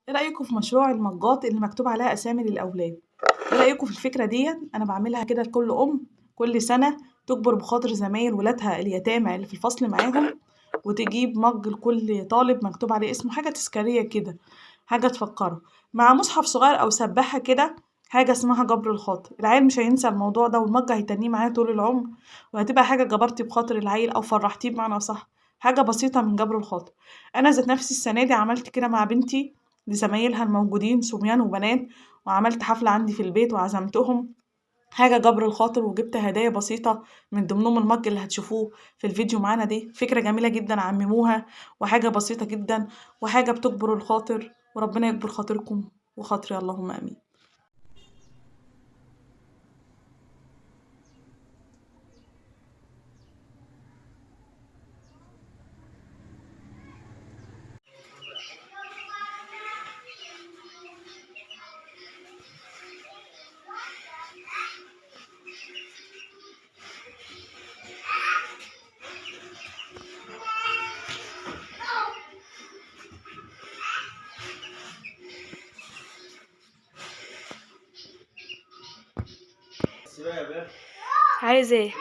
إيه رأيكم في مشروع المجات اللي مكتوب عليها أسامي للأولاد؟ إيه رأيكم في الفكرة ديّة؟ أنا باعملها كده لكل أم كل سنة تجبر بخاطر زمايل ولادها اليتامى اللي في الفصل معاهم، وتجيب مَج لكل طالب مكتوب عليه اسمه، حاجة تذكارية كده، حاجة تفكّره، مع مصحف صغير أو سباحة كده، حاجة اسمها جبر الخاطر. العيّل مش هينسى الموضوع ده والمَج هيتنّيه معاه طول العمر، وهتبقى حاجة جبرتِ بخاطر العيّل أو فرّحتيه بمعنى أصح، حاجة بسيطة من جبر الخاطر. أنا ذات نفسي السنة دي عملت كده مع بنتي لزمايلها الموجودين صبيان وبنات، وعملت حفلة عندي في البيت وعزمتهم، حاجة جبر الخاطر، وجِبت هدايا بسيطة من ضمنهم المَج اللي هتشوفوه في الفيديو معانا دي، فكرة جميلة جدًا عمموها، وحاجة بسيطة جدًا، وحاجة بتجبر الخاطر، وربنا يجبر خاطركم وخاطري اللهم آمين. عايز ايه؟